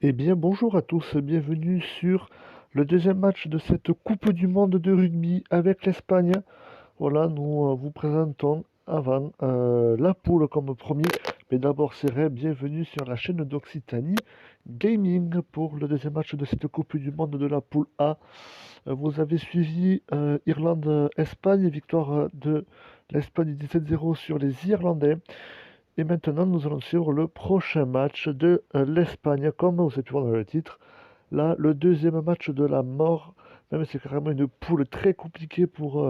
Eh bien, bonjour à tous, bienvenue sur le deuxième match de cette Coupe du Monde de rugby avec l'Espagne. Voilà, nous vous présentons avant la poule comme premier. Mais d'abord, c'est vrai, bienvenue sur la chaîne d'Occitanie Gaming pour le deuxième match de cette Coupe du Monde de la poule A. Vous avez suivi Irlande-Espagne, victoire de l'Espagne 17-0 sur les Irlandais. Et maintenant, nous allons suivre le prochain match de l'Espagne, comme vous avez pu voir dans le titre. Là, le deuxième match de la mort, même c'est carrément une poule très compliquée pour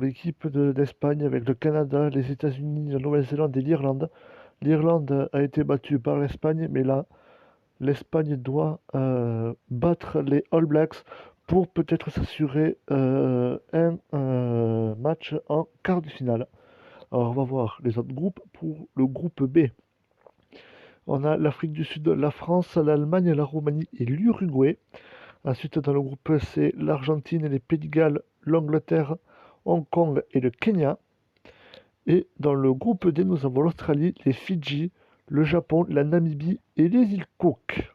l'équipe d'Espagne avec le Canada, les États-Unis, la Nouvelle-Zélande et l'Irlande. L'Irlande a été battue par l'Espagne, mais là, l'Espagne doit battre les All Blacks pour peut-être s'assurer un match en quart de finale. Alors, on va voir les autres groupes. Pour le groupe B, on a l'Afrique du Sud, la France, l'Allemagne, la Roumanie et l'Uruguay. Ensuite, dans le groupe C, l'Argentine, les Pays de Galles, l'Angleterre, Hong Kong et le Kenya. Et dans le groupe D, nous avons l'Australie, les Fidji, le Japon, la Namibie et les îles Cook.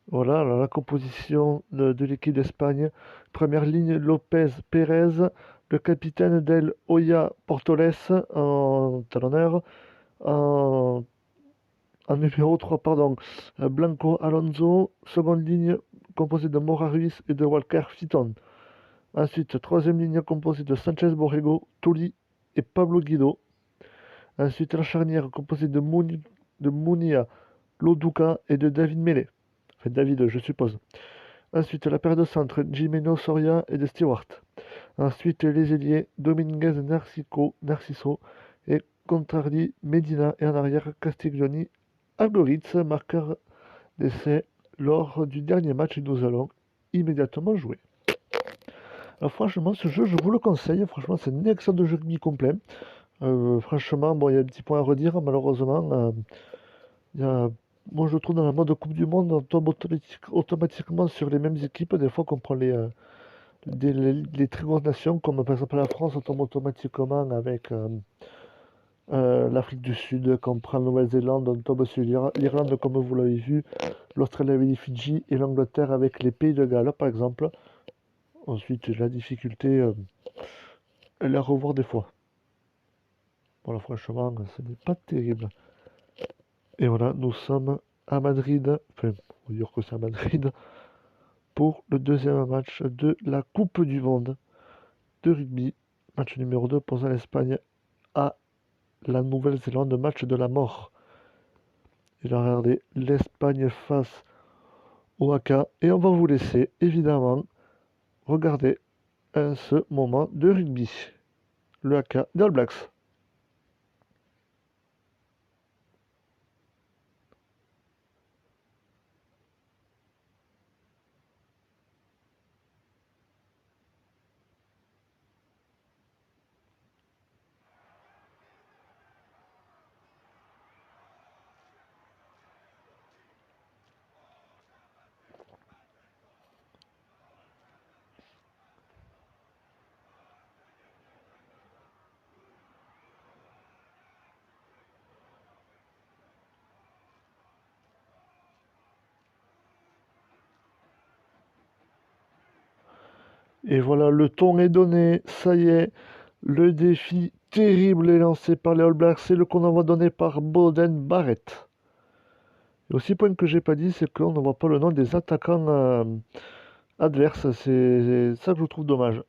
Voilà alors la composition de l'équipe d'Espagne. Première ligne, Lopez Pérez, le capitaine Del Hoya Portoles en talonneur. En numéro 3, pardon, Blanco Alonso. Seconde ligne composée de Mora Ruiz et de Walker Fitton. Ensuite, troisième ligne composée de Sanchez Borrego, Toli et Pablo Guido. Ensuite, la charnière composée de Munia Loduca et de David Mele. Enfin, David, je suppose. Ensuite, la paire de centre, Jimeno Soria et de Stewart. Ensuite, les ailiers, Dominguez Narciso et Contrardi Medina. Et en arrière, Castiglioni Algoritz, marqueur d'essai lors du dernier match et nous allons immédiatement jouer. Alors franchement, ce jeu, je vous le conseille. Franchement, c'est un excellent jeu rugby complet. Franchement, bon, il y a des petits points à redire, malheureusement. Moi, je trouve dans la mode Coupe du Monde, on tombe automatiquement sur les mêmes équipes. Des fois qu'on prend les très grosses nations, comme par exemple la France, on tombe automatiquement avec l'Afrique du Sud. Quand on prend la Nouvelle-Zélande, on tombe sur l'Irlande, comme vous l'avez vu, l'Australie avec les Fidji et l'Angleterre avec les Pays de Galles, par exemple. Ensuite, la difficulté, elle est à revoir des fois. Voilà, franchement, ce n'est pas terrible. Et voilà, nous sommes à Madrid, enfin, on va dire que c'est à Madrid, pour le deuxième match de la Coupe du Monde de rugby. Match numéro 2 opposant l'Espagne à la Nouvelle-Zélande, match de la mort. Et là, regardez, l'Espagne face au Haka. Et on va vous laisser, évidemment, regarder ce moment de rugby. Le Haka des All Blacks. Et voilà, le ton est donné, ça y est, le défi terrible est lancé par les All Blacks, c'est le qu'on envoie donné par Beauden Barrett. Et aussi, point que j'ai pas dit, c'est qu'on ne voit pas le nom des attaquants adverses, c'est ça que je trouve dommage.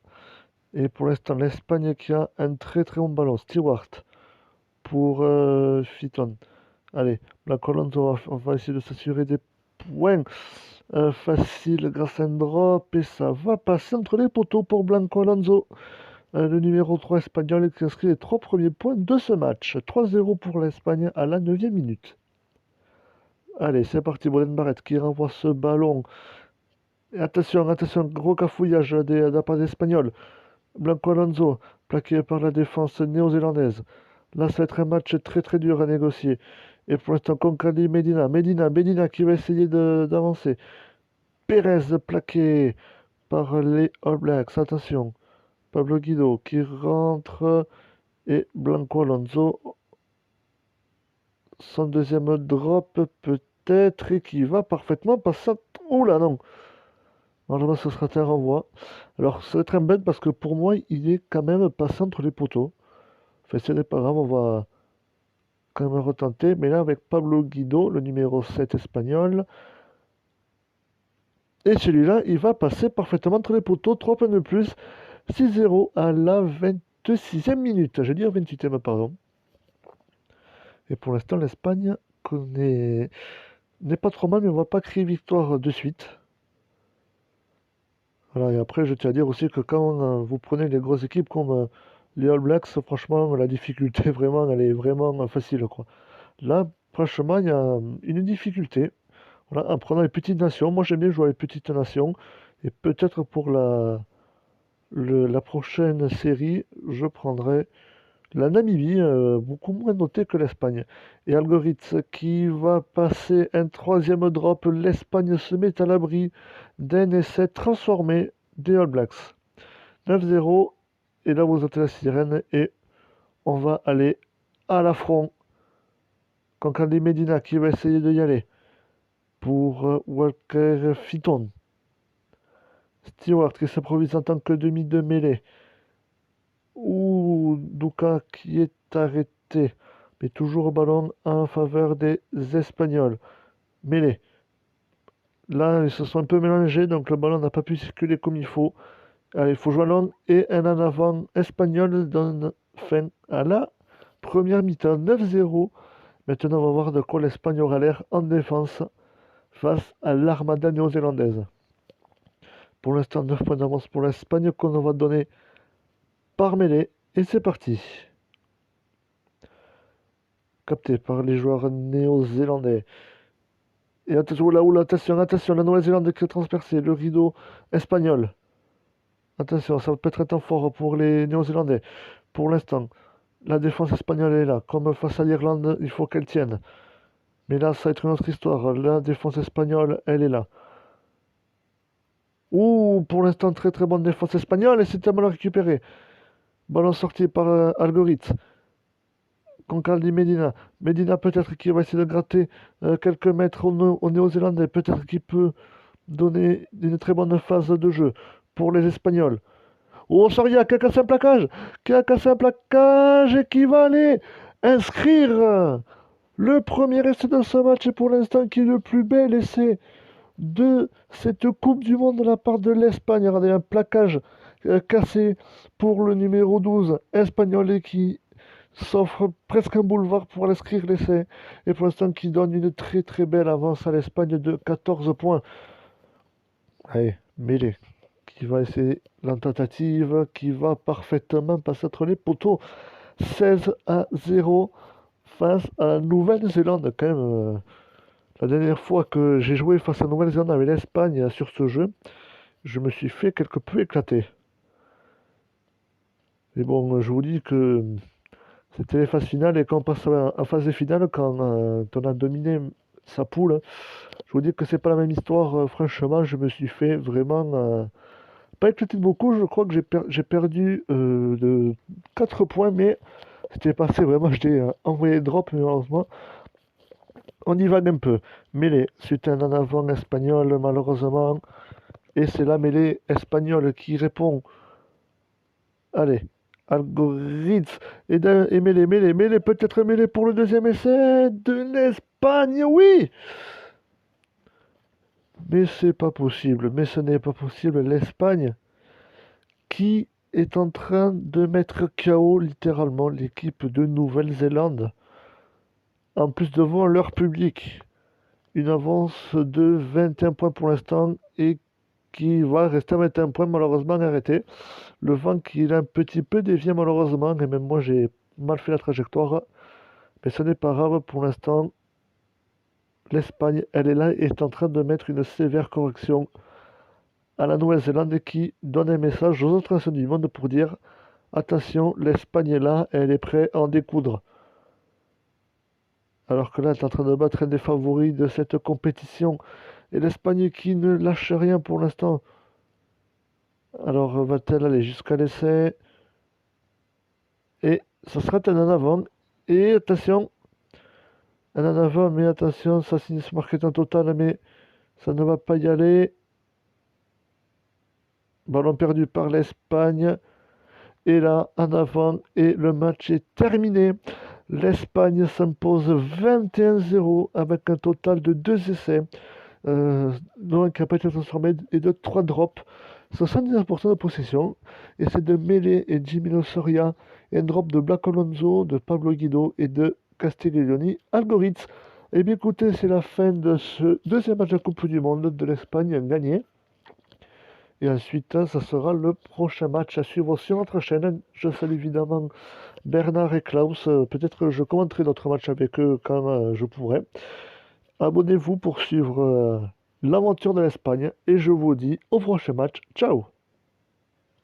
Et pour l'instant, l'Espagne qui a un très très bon ballon, Stewart pour Fitton. Allez, la colonne, on va essayer de s'assurer des points faciles grâce à un drop et ça va passer entre les poteaux pour Blanco Alonso. Le numéro 3 espagnol qui inscrit les 3 premiers points de ce match. 3-0 pour l'Espagne à la 9e minute. Allez, c'est parti, Boden Barrett qui renvoie ce ballon. Et attention, attention, gros cafouillage de la part des Espagnols. Blanco Alonso, plaqué par la défense néo-zélandaise. Là, ça va être un match très très dur à négocier. Et pour l'instant, Concali Medina. Medina qui va essayer d'avancer. Pérez plaqué par les All Blacks. Attention. Pablo Guido qui rentre. Et Blanco Alonso. Son deuxième drop peut-être et qui va parfaitement passer. Oh là non! Malheureusement, ce sera un renvoi. Alors, ça va être un bête parce que pour moi, il est quand même passé entre les poteaux. Enfin, ce n'est pas grave, on va quand même retenter. Mais là, avec Pablo Guido, le numéro 7 espagnol. Et celui-là, il va passer parfaitement entre les poteaux. 3 points de plus. 6-0 à la 26e minute. Je veux dire 28e, pardon. Et pour l'instant, l'Espagne n'est pas trop mal, mais on va pas crier victoire de suite. Voilà, et après, je tiens à dire aussi que quand vous prenez les grosses équipes comme les All Blacks, franchement, la difficulté, vraiment, elle est vraiment facile, quoi. Là, franchement, il y a une difficulté. Voilà, en prenant les petites nations. Moi, j'aime bien jouer les petites nations. Et peut-être pour la prochaine série, je prendrai la Namibie, beaucoup moins notée que l'Espagne. Et Algorithm qui va passer un troisième drop. L'Espagne se met à l'abri d'un essai transformé des All Blacks. 9-0. Et là, vous êtes la sirène. Et on va aller à l'affront. Concaldi Medina qui va essayer d'y aller. Pour Walker Fitton. Stewart qui s'improvise en tant que demi de mêlée. Ouh, Duka qui est arrêté. Mais toujours au ballon en faveur des Espagnols. Mêlée. Là, ils se sont un peu mélangés, donc le ballon n'a pas pu circuler comme il faut. Allez, il faut jouer long et un en avant espagnol donne fin à la première mi-temps. 9-0. Maintenant, on va voir de quoi l'Espagne aura l'air en défense face à l'armada néo-zélandaise. Pour l'instant, 9 points d'avance pour l'Espagne qu'on va donner par mêlée. Et c'est parti. Capté par les joueurs néo-zélandais. Et attention, là, attention, la Nouvelle-Zélande qui est transpercée, le rideau espagnol. Attention, ça peut être un temps fort pour les Néo-Zélandais. Pour l'instant, la défense espagnole est là. Comme face à l'Irlande, il faut qu'elle tienne. Mais là, ça va être une autre histoire. La défense espagnole, elle est là. Ouh, pour l'instant, très très bonne défense espagnole et c'est un ballon récupéré. Ballon sorti par Algorithm. Concaldi Medina. Medina peut-être qui va essayer de gratter quelques mètres au Néo-Zélandais. Peut-être qu'il peut donner une très bonne phase de jeu pour les Espagnols. Oh, Soria qui a cassé un plaquage, et qui va aller inscrire le premier essai de ce match et pour l'instant qui est le plus bel essai de cette Coupe du Monde de la part de l'Espagne. Regardez, un plaquage cassé pour le numéro 12 espagnol et qui s'offre presque un boulevard pour inscrire l'essai et pour l'instant qui donne une très très belle avance à l'Espagne de 14 points. Allez, mêlée qui va essayer la tentative, qui va parfaitement passer entre les poteaux. 16-0 face à la Nouvelle-Zélande. Quand même, la dernière fois que j'ai joué face à la Nouvelle-Zélande avec l'Espagne sur ce jeu, je me suis fait quelque peu éclater. Mais bon, je vous dis que c'était les phases finales et quand on passe en phase finale, quand on a dominé sa poule, je vous dis que c'est pas la même histoire. Franchement, je me suis fait vraiment pas éclaté de beaucoup. Je crois que j'ai perdu de 4 points, mais c'était passé vraiment. Je t'ai envoyé drop, mais malheureusement, on y va un peu. Mêlée, c'est un en avant espagnol, malheureusement. Et c'est la mêlée espagnole qui répond. Allez, Algorithm et mêlée, peut-être mêlée pour le deuxième essai de l'Espagne, oui! Mais c'est pas possible, mais ce n'est pas possible. L'Espagne qui est en train de mettre KO littéralement l'équipe de Nouvelle-Zélande. En plus devant leur public. Une avance de 21 points pour l'instant et qui va rester à 21 points malheureusement arrêté. Le vent qui est un petit peu dévié malheureusement et même moi j'ai mal fait la trajectoire. Mais ce n'est pas grave pour l'instant. L'Espagne, elle est là et est en train de mettre une sévère correction à la Nouvelle-Zélande qui donne un message aux autres nations du monde pour dire attention, l'Espagne est là, elle est prête à en découdre. Alors que là, elle est en train de battre un des favoris de cette compétition. Et l'Espagne qui ne lâche rien pour l'instant. Alors va-t-elle aller jusqu'à l'essai? Et ça sera un en avant. Et attention, Un en avant, mais attention, ça signe ce marqué en total, mais ça ne va pas y aller. Ballon perdu par l'Espagne. Et là, en avant, et le match est terminé. L'Espagne s'impose 21-0 avec un total de 2 essais, dont un qui n'a pas été transformé et de 3 drops. 79% de possession. Et c'est de Mele et Jimmy Soria. Et un drop de Black Alonso, de Pablo Guido et de Castiglioni Algoritz. Et bien écoutez, c'est la fin de ce deuxième match de Coupe du Monde de l'Espagne gagné. Et ensuite, ça sera le prochain match à suivre sur notre chaîne. Je salue évidemment Bernard et Klaus. Peut-être que je commenterai d'autres matchs avec eux quand je pourrai. Abonnez-vous pour suivre l'aventure de l'Espagne. Et je vous dis au prochain match. Ciao!